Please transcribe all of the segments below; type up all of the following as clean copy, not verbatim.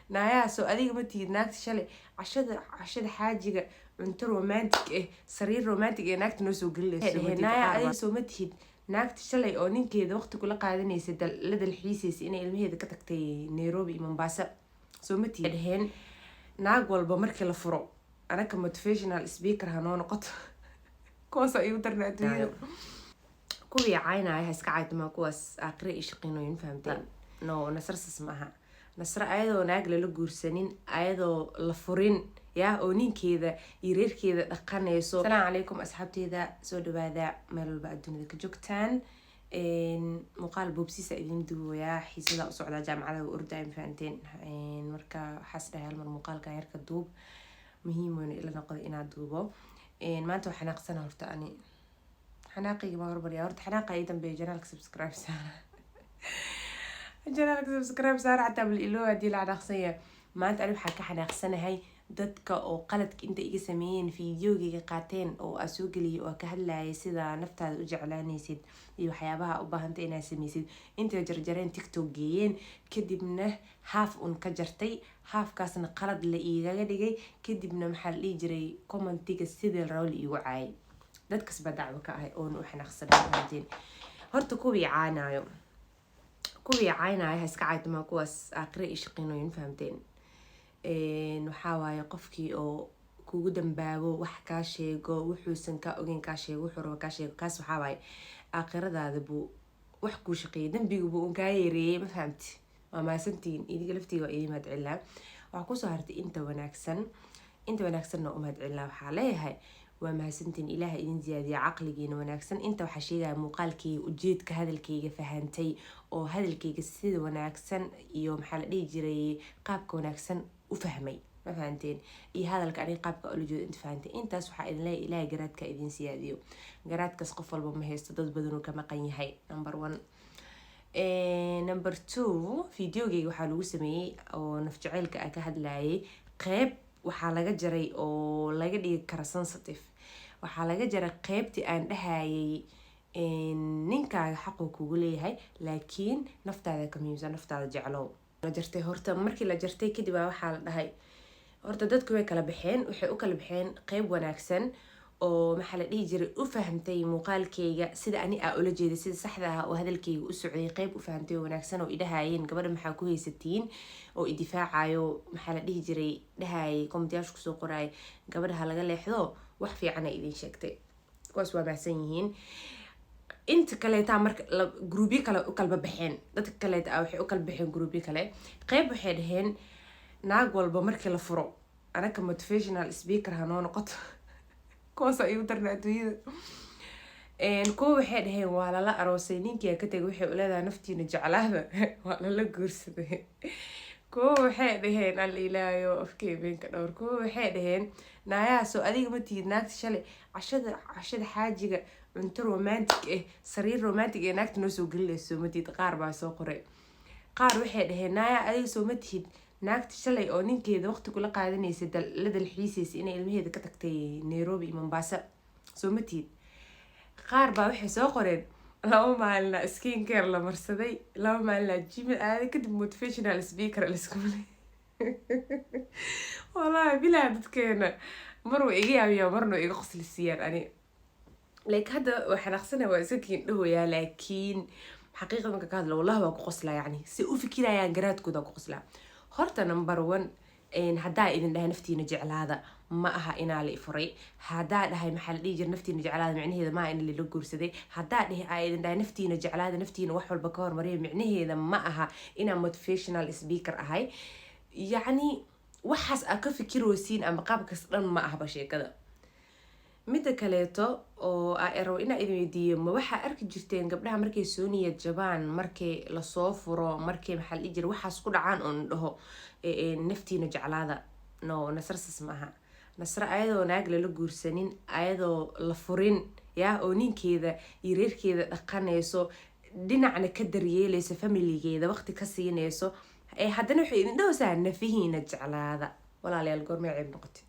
نايا سو أديك ما تيجي ناكت شلي عشان حاجة cunto romantic sariir romantic naagta noo soo gelinayso naya adiga soo ma tihid naagta shalay oo ninkeeda waqti kula qaadanaysa la dalxiisaysa inay ilmaheeda ka tagtay Nairobi iyo Mombasa soo ma tihid dhaheen naag walba markii la furo anaka motivational speaker hanoo noqoto kuwaas ay u darna adduunyada kuwii caynaya iska caydma kuwaas aakhire iyo shaqinooyin fahamteen no nasrsas maaha nasra ayadoo naag la guursanin ayadoo la furin يا أونين كذا يرير كذا دقنيسو السلام عليكم أصحابتي ذا سو دبادا مال بعدون ذاك جوكتان إن مقال بوبسي سعيدين دو يا حيسدا أصعد على جامعة وأردايم فانتين إن مركا حسنا هالمر مقال كاير كدوب مهم إلا نقضي إن عدوبه إن ما أنتوا حناقصنا هرتاني حناقي ما هرب يا هرت حناقي أيضا بجنالك سبسكرايب سارة جنالك سبسكرايب سارة حتى بالإلوه دي العناقصية ما أنت أعرف حكا حناقصنا هاي dadka oo qaladka inta iga sameeyeen fiidiyoogiga qaateen oo asoo galiyay oo ka hadlayay sida naftaada u jeclaanaysid iyo waxyaabaha u baahantay inaad samaysid inta jarjareen TikTok geeyeen kadibna half un ka jartay halfkaasna qalad la iigaga dhigay kadibna maxaa la dhihi jiray commentiga sidii rawl iigu caayay dadkas baa dacwo ka ahay oo waxaan aqsanayn horta kuwii caynaya iska caydma kuwaas aakhire iyo shaqinooyin fahamteen waxaa waaye qofkii oo kugu dambaabo wax kaa sheego wuxuusan ka ogeyn kaa sheego wuxuu rabo kaa sheego kaas waxaa waaye aakhiradaada buu wax kuu shaqeeyay dambigu buu kaa yareeyay ma fahamti waa maasantiin idiga laftiga waa idin mahadcelaa waxaa kusoo hartay inta wanaagsanna u mahadcelaa waxaa leeyahay waa mahadsantiin ilaaha idin ziyaadiya caqligiina wanaagsan inta waxaa sheegaya muuqaalkayga ujeedka hadalkayga fahantay oo hadalkayga sida wanaagsan iyo maxaa la dhihi jiray qaabka wanaagsan u fahmay ma fahanteen iyo hadalka aniga qaabka ula jeedo inta fahantay intaas waxaa idin leeyahay ilaahay garaadka idin siyaadiyo garaadkaas qof walba ma haysto dad badan uu ka maqan yahay number 1 number 2 fiidiyogayga waxaa lagu sameeyay oo naf jaceylka ka hadlayay qayb waxaa laga jaray oo laga dhigi kara sensitive waxaa laga jaray qaybtii aan dhahayay ninkaaga xaqu kugu leeyahay laakiin naftaada ka muhiimsan naftaada jeclow la jartay horta markii la jartay kadib waxaa la dhahay horta dadku way kala baxeen waxay u kala baxeen qayb wanaagsan oo maxaa la dhihi jiray u fahamtay muuqaalkayga sida ani ula jeeday sida saxda ah oo hadalkayga u socday qayb u fahamtay wanaagsan oo idahayeen gabadha maxaa ku haysatiin oo idifaacayo maxaa la dhihi jiray dhahayay kommentaarka ku soo qoray gabadha laga leexdo wax fiican ay idin sheegtay kuwaas waa mahadsan yihiin inta kaleeta marka groupyo kale u kala baxeen dadka kaleeta waxay u kala baxeen groupyo kale qayb waxay dhaheen naag walba markii la furo anaka motivational speaker hanoo noqoto kuwaas ay u darna adduunyada kuwa waxay dhaheen waa lala aroosay ninkii ka tagay waxay u leedahay naftiina jeclaada waa lala guursaday kuwa waxay dhaheen alla ilaayo afkay beenka dhowr kuwa waxay dhaheen naayaa soo adiga ma tihid naagta shalay cashada xaajiga cunto romantic sariir romantic naagta noo soo gelinayso ma tihid qaar baa soo qoray qaar waxay dhaheen naayaa adiga soo ma tihid naagta shalay oo ninkeeda waqti kula qaadanaysa la dalxiisaysa inay ilmaheeda ka tagtay Nairobi iyo Mombasa soo ma tihid qaar baa waxay soo qoreen laba maalina skin care la marsaday laba maalina gym aaday kadib motivational speaker la isku malay wallahi bilaa dadkeena maruu iga yaabiyaa marnuu iga qoslisiyaan ani like hadda waxaan aqsanayaa waa isakiin dhahoyaa laakiin xaqiiqada marka ka hadlo wallahi waa ku qoslaa yani si u fikirayaan garaadkooda ku qoslaa horta number 1 haddaa idin dhahay naftiina jeclaada ma aha inaa la ifuray haddaa dhahay maxaa la dhihi jira naftiina jeclaada micnaheeda ma aha in la guursaday haddaa idin dhahay naftiina jeclaada naftiina wax walba ka hormariya micnaheeda ma aha inaa motivational speaker ahay yacni waxaas aa ka fikiraysiin ama qaabkas dhan ma ahba sheekada midda kaleeto oo aa inaa idin weydiiyo ma waxaa arki jirteen gabdhaha markay soo niyad jabaan markay lasoo furo markay maxaa la dhihi jira waxaas ku dhacaan oon dhaho naftiina jeclaada no nasrsas maaha nasra ayadoo naag lala guursanin ayadoo la furin yaa oo ninkeeda iyo reerkeeda dhaqanayso dhinacna ka daryeelayso familigeeda waqti ka siinayso haddana waxay idin dhahaysaa nafihiina jeclaada walaalayaal goormay ceeb noqotay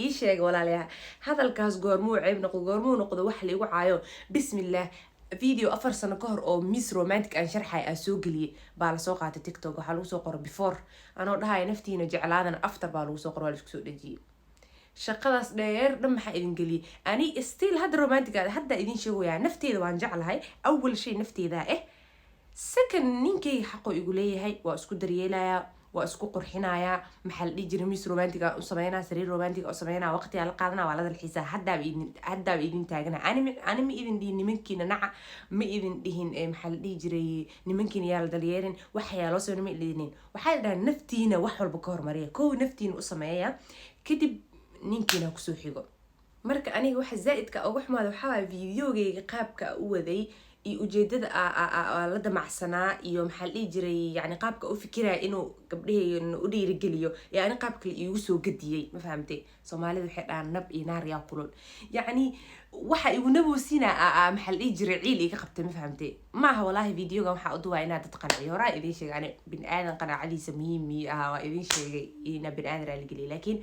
ii sheega walaalayaal hadalkaas goormuu ceeb noqdo goormuu noqdo wax la igu caayo bismillaah فيديو 4 سنة كهر أو ميس رومانتك أن شرحي أسوقلي بالسوق على تيك توك وحلو سوق بيفور أنا وضعها نفتي نجعل هذا أفتر بالو سوق ولا سوق دجي shaqadaas dheer dhan maxaa idin geliyay ani still hadda romantigaada hadda idin sheegoyaa nafteeda waan jeclahay awal shay nafteeda second ninkayga xaqo igu leeyahay waa isku daryeelayaa waa isku qurxinayaa maxaa la dhihi jiray miis romantiga u sameynaa sariir romantiga u sameynaa waqtiga la qaadanaa waa la dalxiisaa haddaaba idin taagana ani ma idin dhihin nimankiina naca ma idin dhihin maxaa la dhihi jiray nimankiina yaa la dalyeerin waxayaa loo sameyn ma idinin waxaa dhahaa naftiina wax walba ka hormariya kow naftiina u sameeya kadib ninkiina kusoo xigo marka aniga waxa zaa'idka ugu xumaada waxaa waay videogayga qaabka u waday iyo ujeedada la damacsanaa iyo maxaa la dhihi jiray yani qaabka u fikiraya inuu gabdhaheena u dhiirigeliyo ee ani qaab kale iigu soo gadiyey ma fahamtay soomaalida waxay dhahaan nab iyo naar yaa kulul yacni waxa igu naboosiinaa maxaa la dhihi jiray ciil iga qabtay ma fahamtay maaha walaahi videoga waxaa u duwaa inaad dad qanciyo horaa idin sheegay ani bini aadan qanaacadiisa muhiim ahaa waa idin sheegay inaa bini aadan raaligeliya laakiin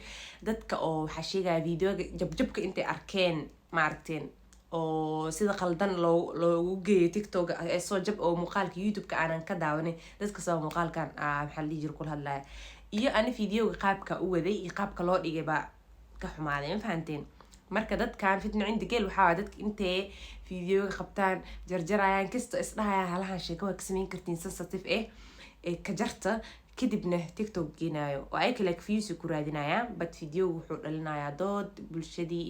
dadka oo waxaa sheegaya videoga jabjabka intay arkeen ma aragteen oo sida qaldan loogu geeyo tiktok ee soo jab oo muuqaalka youtube-ka aanan ka daawanin dadka soo muuqaalkan maxaa la dhihi jiray kula hadlaya iyo ani videoga qaabka u waday iyo qaabka loo dhigay baa ka xumaaday ma fahanteen marka dadkan fitna cinda geel waxaa waay dadka intay videoga qabtaan jarjarayaan kasta isdhahayaan halahan sheeko waa ka samayn kartiin sensitive ee ka jarta kadibna tiktok geenayo oo ay kale views ku raadinayaan but videoga wuxuu dhalinayaa dood bulshadii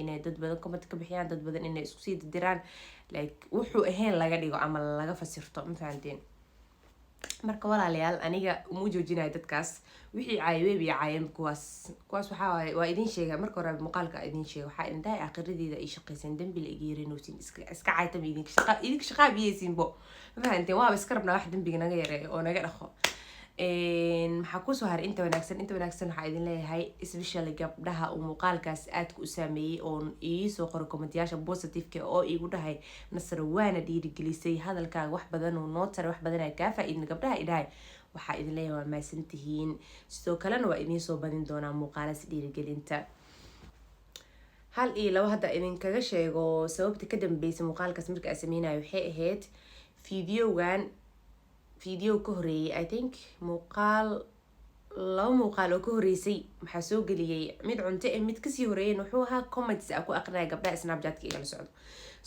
inay dad badan comment ka bixiyaan dad badan inay isku sii diraan like wuxuu ahayn laga dhigo ama laga fasirto ma fahanteen marka walaalayaal aniga uma joojinayo dadkaas wixii caayaweeb iyo caayam kuwaas waxaa waaye waa idin sheega marka hore muuqaalka idin sheega waxaa idin dhahay aakhiradeeda ay shaqaysan dambi la iga yareynoosin iska caaytama idinka shaqaa biyeysiinbo ma fahanteen waaba iska rabnaa wax dambiga naga yareeyo oo naga dhaqo maxaa kusoo haray inta wanaagsan waxaa idin leeyahay especially gabdhaha uu muuqaalkaas aadka u saameeyey oo iisoo qoray kommentyaasha positiveka oo igu dhahay nasra waana dhiirigelisay hadalkaaga wax badan oo noo taray wax badan aa kaa faa-iidna gabdhaha idhahay waxaa idin leeyahay waa maasantihiin sidoo kalena waa idiin soo badin doonaa muuqaalas dhiirigelinta hal iyo labo hadda idinkaga sheego sababta ka dambeysay muuqaalkaas marka aa sameynayo waxay ahayd video ka horeeyay I think laba muuqaal oo ka horeysay maxaa soo geliyay mid cunto mid kasii horeeyeen wuxuu ahaa comments ku aqrinaya gabdhaha snapchat-ka igala socdo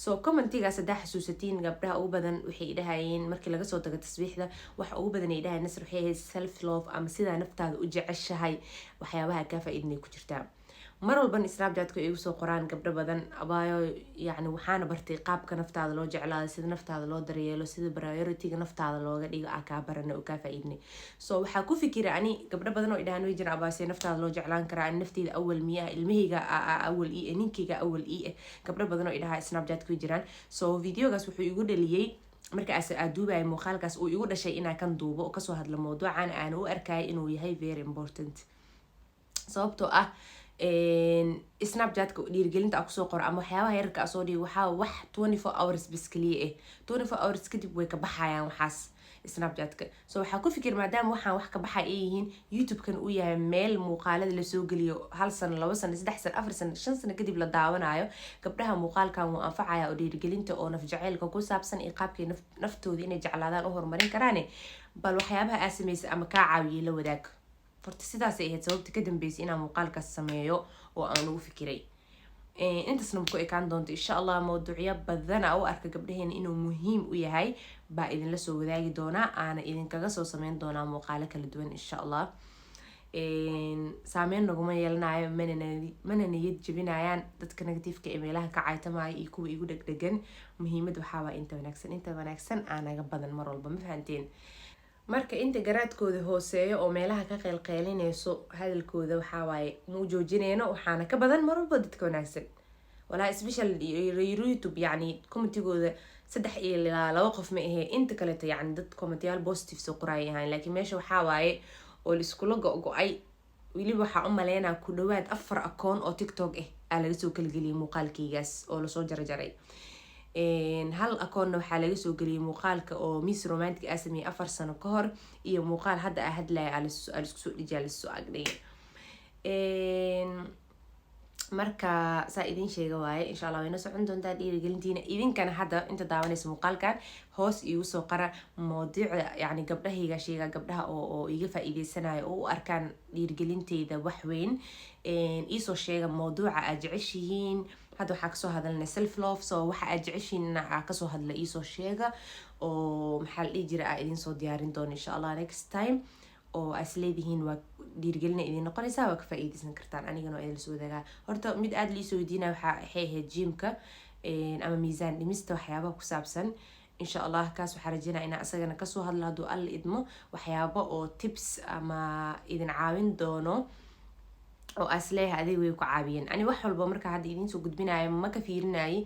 so commentigaas haddaa xasuusatiin gabdhaha ugu badan waxay dhahayeen markii laga soo tago tasbiixda waxa ugu badan ay dhahayeen nasr waxay ahayd self love ama sidaa naftaada u jeceshahay waxyaabaha kaa faa-iidinay ku jirtaa mar walban snapchat-ka igu soo qoraan gabdho badan abaayo yacni waxaana bartay qaabka naftaada loo jeclaado sida naftaada loo daryeelo sida priority-ga naftaada looga dhigo kaa barana oo kaa faa-iidnay so waxaa ku fikira ani gabdho badan oo idhahaan way jira abaase naftaada loo jeclaan karaa ani nafteyda awal miya ilmahayga awal ninkayga awal gabdho badan oo idhahaa snapchat-ka way jiraan so videogaas wuxuu igu dhaliyay markaas duubaya muuqaalkaas uu igu dhashay inaan kan duubo oo kasoo hadlo mawduucan aan u arkaya inuu yahay very important sababtoo ah snapchat-ka dhiirigelinta a kusoo qoro ama waxyaabaha yararka asoo dhigo waxaa wax 24 hours bas kaliya 24 hours kadib way ka baxayaan waxaas snapchat-ka so waxaa ku fikir maadaama waxaan wax ka baxay ay yihiin youtube-kan uu yahay meel muuqaalada lasoo geliyo 1 sano 2 sano 3 sano 4 sano 5 sano kadib la daawanayo gabdhaha muuqaalkan wuu anfacaya oo dhiirigelinta oo naf jaceylka ku saabsan iyo qaabkay naftooda inay jeclaadaan u horumarin karaane bal waxyaabaha aa sameysay ama kaa caawiyay la wadaag horta sidaasay ahayd sababta ka dambeysay inaan muuqaalkaas sameeyo oo aan ugu fikiray intaasna ku ekaan doonto insha allah mawduucyo badan u arka gabdhaheena inuu muhiim u yahay baa idinla soo wadaagi doonaa aana idinkaga soo sameyn doonaa muuqaalo kala duwan insha allah saameyn naguma yeelanayo mana niyad jebinayaan dadka negatifeka ee meelaha ka caytamaya iyo kuwa igu dhegdhegan muhiimad waxaawaa inta wanaagsan aanaga badan mar walba ma fahanteen marka inta garaadkooda hooseeyo oo meelaha ka qeylqeylinayso hadalkooda waxaa waaye muu joojineyno waxaana ka badan mar walba dadka wanaagsan walaa special youtube yacni commentigooda 3 ilaa 2 qof ma ahee inta kaleeto yacni dad commentayaal positive soo qoraya ahaan laakiin meesha waxaa waaye oo laiskula go-go-ay weliba waxaa u maleynaa ku dhawaad 4 akoon oo tiktok aa laga soo kalageliyay muuqaalkaygaas oo lasoo jarjaray hal akoonna waxaa laga soo geliyay muuqaalka oo miss romantic aa sameeyay 4 sano ka hor iyo muuqaal hadda aa hadlaya alisku soo dhijiya lasoo agdhigay marka saa idin sheega waaye insha allah wayna socon doontaa dhiirigelintiina idinkana hadda inta daawanaysa muuqaalkan hoos iigu soo qara mawduuca yani gabdhahayga sheega gabdhaha oo iga faa'iideysanayo oo u arkaan dhiirigelinteyda wax weyn iisoo sheega mawduuca aad jeceshihiin hadda waxaa kasoo hadalnay self love so waxa aad jeceshihiin aa kasoo hadla iisoo sheega oo maxaa la dhihi jira aa idin soo diyaarin doona insha allah next time oo as leedihiin waa dhiirigelina idin noqonaysaa waa ka faa'iideysan kartaan anigana waa idin lasoo wadaagaa horta mid aada liisoo weydiinaya waxay ahayd jimka ama miisaan dhimista waxyaabaha ku saabsan insha allah kaas waxaa rajeynaya inaa isagana kasoo hadlo hadduu alla idmo waxyaabo oo tips ama idin caawin doono oo as leeyahay adig way ku caawiyeen ani wax walba markaa hadda idin soo gudbinayo ma ka fiirinayay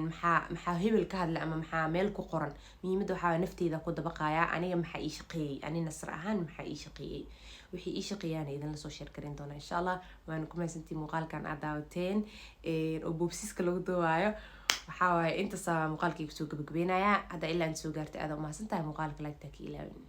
maxaa hebel ka hadla ama maxaa meel ku qoran muhiimadda waxaa nafteyda ku dabaqayaa aniga maxaa ii shaqeeyey ani nasr ahaan maxaa ii shaqeeyey wixii ii shaqeeyaana idinla soo sheer karin doona insha allah waana ku mahadsantiin muuqaalkan aad daawateen oo boobsiska lagu dawaayo waxaa waaye intaasa muuqaalkii kusoo gabagabeynayaa hadda ilaa inta soo gaartay aada umahadsan tahay muuqaalka laagtaa ka ilaawin